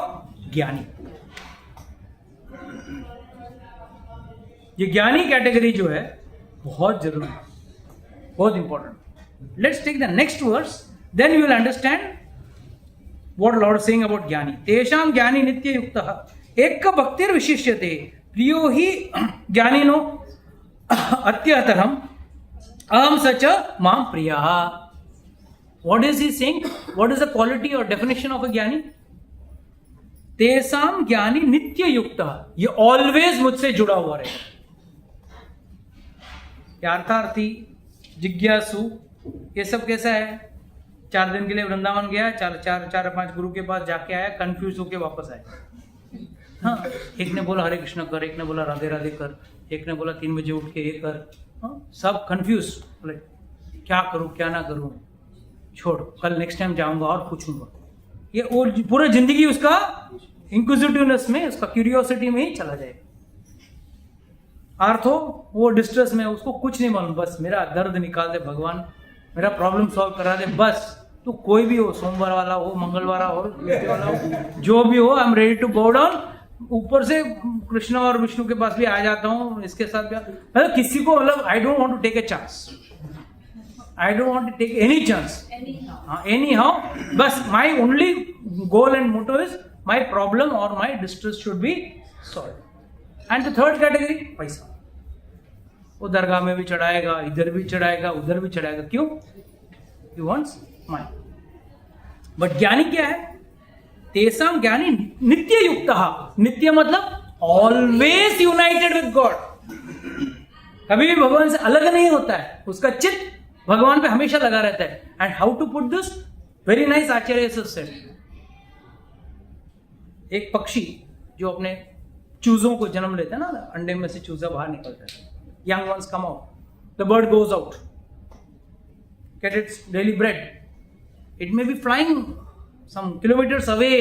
ज्ञानी. ये ज्ञानी कैटेगरी जो है बहुत जरूरी है, बहुत important. Let's take the next verse, then you will understand what Lord is saying about ज्ञानी. तेषां ज्ञानी नित्य युक्तः एक भक्तिर विशिष्यते प्रियो ही ज्ञानिनो अत्यतरम अहम सच मां प्रियः. What is he saying? What is the quality और डेफिनेशन ऑफ अ ज्ञानी? तेषां ज्ञानी नित्य युक्तः, ये ऑलवेज मुझसे जुड़ा हुआ रहेगा. अर्थार्थी, जिज्ञासु, ये सब कैसा है? 4 दिन के लिए वृंदावन गया, 4-5 गुरु के पास जाके आया, कंफ्यूज होके वापस आया. हाँ, एक ने बोला हरे कृष्ण कर, एक ने बोला राधे राधे कर, एक ने बोला 3 बजे उठ के ये कर. हाँ, सब कंफ्यूज. बोले क्या करूं क्या ना करूं, छोड़, कल नेक्स्ट टाइम जाऊंगा और पूछूंगा. ये पूरा जिंदगी उसका इंक्विजिटिवनेस में, उसका क्यूरियोसिटी में ही चला जाएगा. आर्थो, वो डिस्ट्रेस में, उसको कुछ नहीं मालूम, बस मेरा दर्द निकाल दे भगवान, मेरा प्रॉब्लम सॉल्व करा दे बस. तो कोई भी हो, सोमवार वाला हो, मंगलवार हो, वाला हो, जो भी हो, I am ready to go down. ऊपर से कृष्ण और विष्णु के पास भी आ जाता हूँ, इसके साथ भी मतलब किसी को, मतलब I don't want to take a chance, I don't want to take any chance, anyhow. बस my only goal and motto is my problem और my distress should be solve. And the third category, पैसा. वो दरगाह में भी चढ़ाएगा, इधर भी चढ़ाएगा, उधर भी चढ़ाएगा. क्यों? He wants money. बट ज्ञानी क्या है? तेसाम ज्ञानी नित्य युक्तः. नित्य मतलब ऑलवेज यूनाइटेड विद गॉड. कभी भी भगवान से अलग नहीं होता है, उसका चित्त भगवान पे हमेशा लगा रहता है. And how to put this? Very nice Acharya said. एक पक्षी जो अपने चूजों को जन्म लेता है ना, अंडे में से चूजा बाहर निकलता है, young ones come out, the bird goes out, get its daily bread. It may be flying some kilometers away,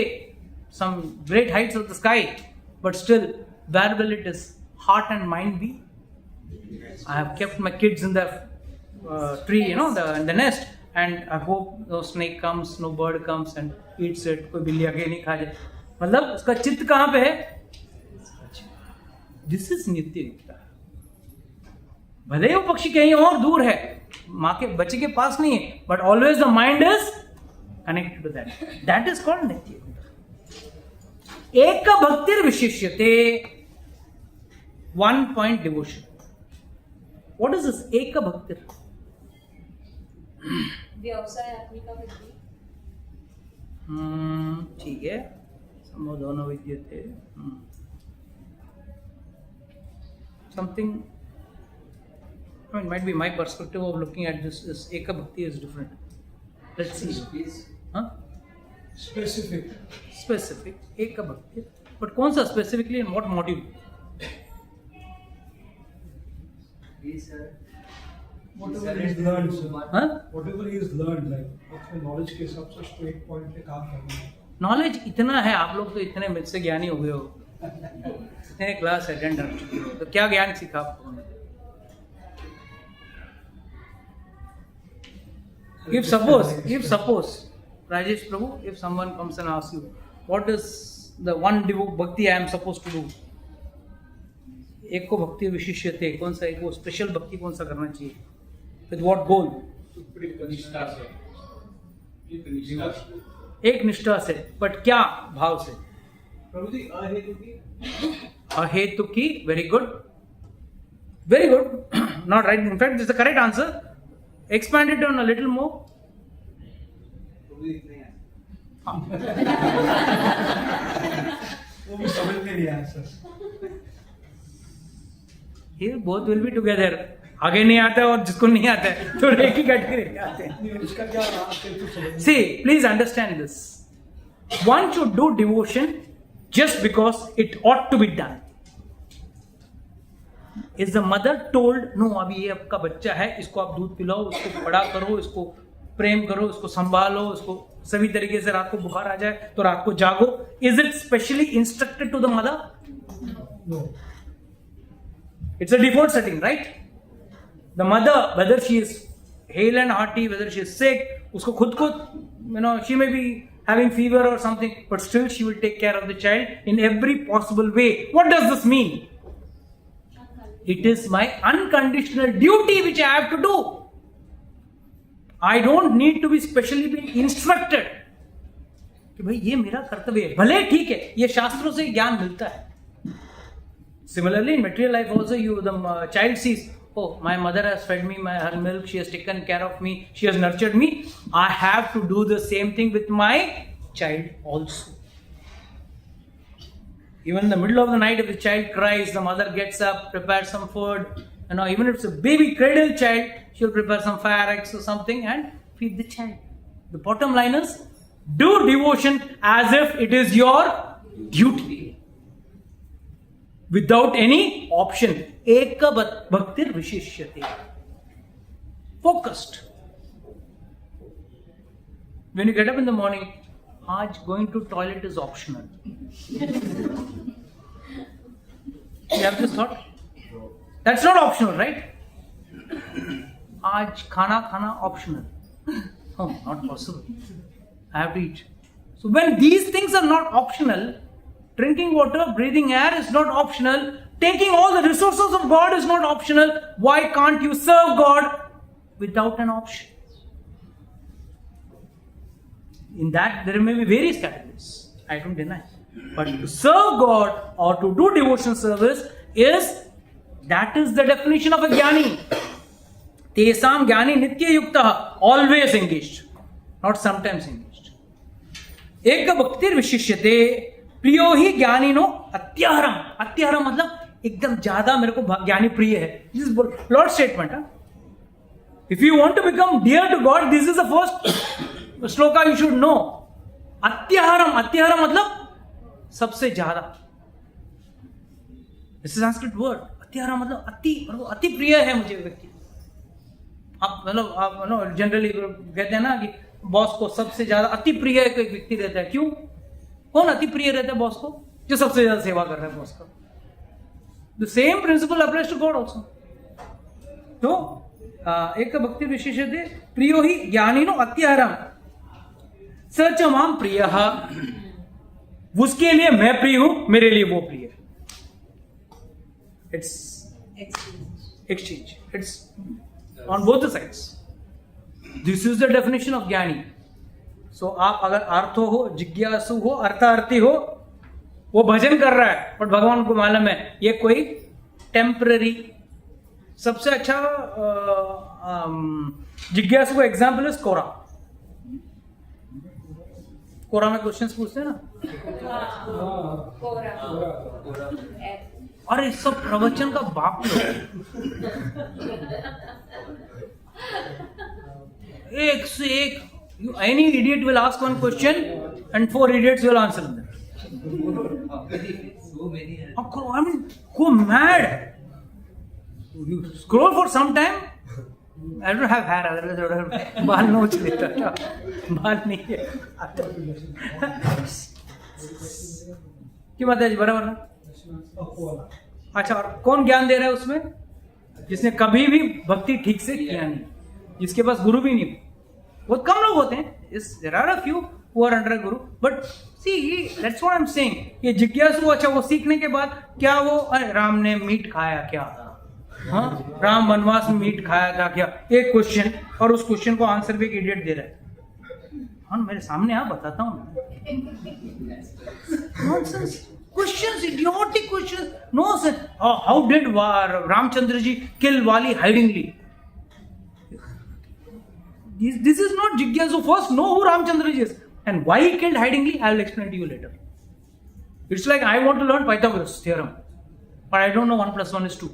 some great heights of the sky, but still, where will its heart and mind be? I have kept my kids in the tree, you know, the nest, and I hope no snake comes, no bird comes and eats it. कोई बिल्ली आगे नहीं खा जाए. मतलब उसका चित्त कहाँ पे है? This is नित्य युक्ता. भले ही वो पक्षी कहीं और दूर है, माँ के बच्चे के पास नहीं है, but always the mind is connected to that. That is called नित्य युक्ता. एक भक्तिर विशिष्यते. 1 point devotion. What is this एक भक्तिर? व्यवसाय आत्मिका वृद्धि. ठीक है. समोधन विद्यते. Something, I mean, might be my perspective of looking at this is Eka Bhakti is different. Let's see. Please. Huh? Specific. Specific. Eka Bhakti. But कौन सा specifically in what module? Please, sir. Whatever he has learned, sir. Huh? Whatever he has learned, like अपने knowledge के हिसाब से उसको एक point पे काम करना है. Knowledge इतना है, आप लोग तो इतने मुझसे ज्ञानी हो गए हो, इतने क्लास अटेंड कर चुके हो, तो क्या ज्ञान सीखा आपको? If suppose, Rajesh Prabhu, if someone comes and asks you, what is the one bhakti I am supposed to do? एक को भक्ति विशिष्यते, कौन सा एक वो स्पेशल भक्ति कौन सा करना चाहिए? With what goal? निष्ठा से, निष्ठा से। एक निष्ठा से, बट क्या भाव से? प्रभु जी अहेतु की. अहेतु की, very good, not right, in fact this is the correct answer. Expand it on a little more. प्रभु जी इतने हैं. वो भी समझ में नहीं आया sir. Here both will be together. आगे नहीं आता है और जिसको नहीं आता है तो एक ही कैटेगरी में आते हैं. नहीं, उसका क्या आपके तो समझ में. See, please understand this. One should do devotion just because it ought to be done. Is the mother told, no, अभी ये आपका बच्चा है, इसको आप दूध पिलाओ, इसको बड़ा करो, इसको प्रेम करो, इसको संभालो, इसको सभी तरीके से रात को बुखार आ जाए तो रात को जागो. Is it specially instructed to the mother? No. It's a default setting, right? The mother, whether she is hale and hearty, whether she is sick, उसको खुद को, you know, she may be having fever or something, but still she will take care of the child in every possible way. What does this mean? It is my unconditional duty which I have to do. I don't need to be specially being instructed. कि भाई ये मेरा कर्तव्य है. भले ठीक है, ये शास्त्रों से ज्ञान मिलता है. Similarly, in material life also, the child sees, oh, my mother has fed me her milk, she has taken care of me, she has nurtured me. I have to do the same thing with my child also. Even in the middle of the night, if the child cries, the mother gets up, prepares some food. You know, even if it's a baby cradle child, she'll prepare some fire eggs or something and feed the child. The bottom line is, do devotion as if it is your duty. Without any option. Eka bhaktir vishishyate. Focused. When you get up in the morning, aaj going to toilet is optional. You have this thought? That's not optional, right? Aaj khana optional. Oh, not possible. I have to eat. So when these things are not optional, drinking water, breathing air is not optional. Taking all the resources of God is not optional. Why can't you serve God without an option? In that, there may be various categories. I don't deny. But to serve God or to do devotion service that is the definition of a jnani. Tesam jnani nitya yukta, always engaged, not sometimes engaged. Eka bhaktir vishishyate. प्रियो ही ज्ञानी नो अत्यहरम. अत्यहरम मतलब एकदम ज्यादा मेरे को ज्ञानी प्रिय है. This is Lord statement. If you want to become dear to God, this is the first shloka you should know. अत्यहरम, अत्यहरम मतलब सबसे ज्यादा. This is Sanskrit word. अत्यहरम मतलब अति प्रिय है मुझे व्यक्ति. आप मतलब आप जनरली कहते हैं ना कि बॉस को सबसे ज्यादा अति प्रिय एक व्यक्ति रहता है. क्यों? कौन अति प्रिय रहता है बॉस को? जो सबसे ज्यादा सेवा कर रहा है बॉस का. The same principle applies to God also. तो एक भक्ति विशेषते प्रियो हि ज्ञानिनो अत्यहरम स च माम प्रियः, उसके लिए मैं प्रिय हूं, मेरे लिए वो प्रिय है. It's exchange. It's on both the sides. This is the definition of ज्ञानी. So आप अगर आर्थो हो, जिज्ञासु हो, अर्थार्थी हो, वो भजन कर रहा है और भगवान को मालूम है ये कोई टेम्पररी. सबसे अच्छा जिज्ञासु का एग्जाम्पल इज कोरा. कोरा में क्वेश्चंस पूछते हैं ना. अरे सब प्रवचन का बाप लोग, एक से एक. Any idiot will ask one question and 4 idiots will answer them. So many. I mean, go mad. You scroll for some time. I don't have hair, otherwise I would have बाल नोच लेता था. बाल नहीं है. क्यों बताइए बराबर ना. अच्छा, और कौन ज्ञान दे रहा है उसमें? जिसने कभी भी भक्ति ठीक से किया नहीं, जिसके पास गुरु भी नहीं. बहुत कम लोग होते हैं. There are a few who are under guru, but see that's what I am saying. ये जिज्ञासु, अच्छा वो सीखने के बाद क्या वो, अरे राम ने मीट खाया क्या? हाँ, राम वनवास में मीट खाया था क्या? एक क्वेश्चन, और उस क्वेश्चन को आंसर भी एक इडियट दे रहा है. हाँ, मेरे सामने आप बताता हूँ. Nonsense questions, idiotic questions. No sense. How did Ramchandra ji kill Wali hidingly? This is not jigyasu. First know who Ramchandra ji is and why he killed hidingly. I will explain to you later. It's like I want to learn Pythagoras theorem, but I don't know 1 + 1 = 2.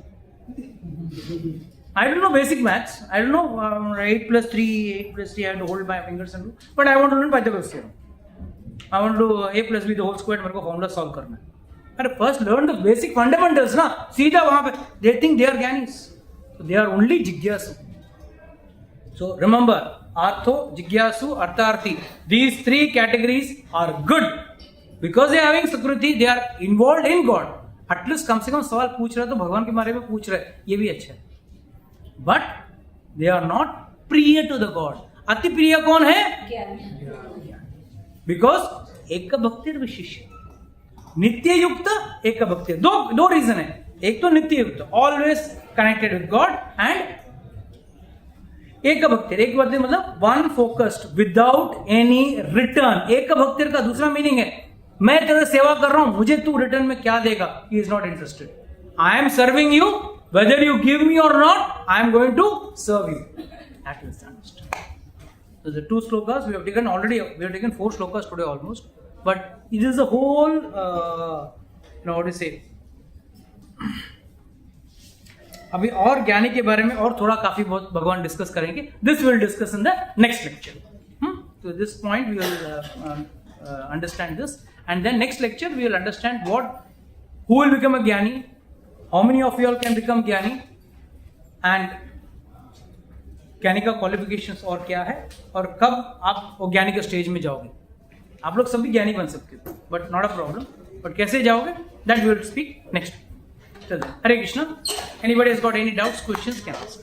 I don't know basic maths. I don't know 8 + 3. 8 + 3 I have to hold my fingers and do. But I want to learn Pythagoras theorem. I want to do a + b the whole square. मेरे को फॉर्मूला सॉल्व करना है. अरे first learn the basic fundamentals ना. सीधा वहां पे they think they are gyanis, they are only जिज्ञासु. सो रिमेंबर, आर्थो, जिज्ञासु, artharthi, these 3 categories are good because they are having sukriti, they are involved in God. At least कम से कम सवाल पूछ रहे तो भगवान के बारे में पूछ रहे, ये भी अच्छा है. बट दे आर नॉट प्रिय टू द गॉड. अति प्रिय कौन है? बिकॉज एक भक्ति विशिष्य, नित्य युक्त एक भक्ति. दो रीजन है. एक तो नित्य युक्त, always connected with God, and एक भक्ति. एक भक्ति मतलब one focused without any return. एक भक्ति का दूसरा मीनिंग है मैं तेरे सेवा कर रहा हूं, मुझे तू रिटर्न में क्या देगा. He is not interested. I am serving you, whether you give me or not, I am going to serve you. That is understand. So the 2 slokas we have taken already. We have taken 4 slokas today almost. But it is the whole, what to say. अभी और ज्ञानी के बारे में और थोड़ा काफी बहुत भगवान डिस्कस करेंगे. This we will discuss in the next lecture. So this point we will understand this, and then next lecture we will understand who will become a ज्ञानी, how many of you all can become ज्ञानी, and ज्ञानी का क्वालिफिकेशंस और क्या है, और कब आप वो ज्ञानी के स्टेज में जाओगे. आप लोग सभी ज्ञानी बन सकते हो, but not a problem. But कैसे जाओगे, that we will speak next. Hare Krishna. Anybody has got any doubts, questions, can ask.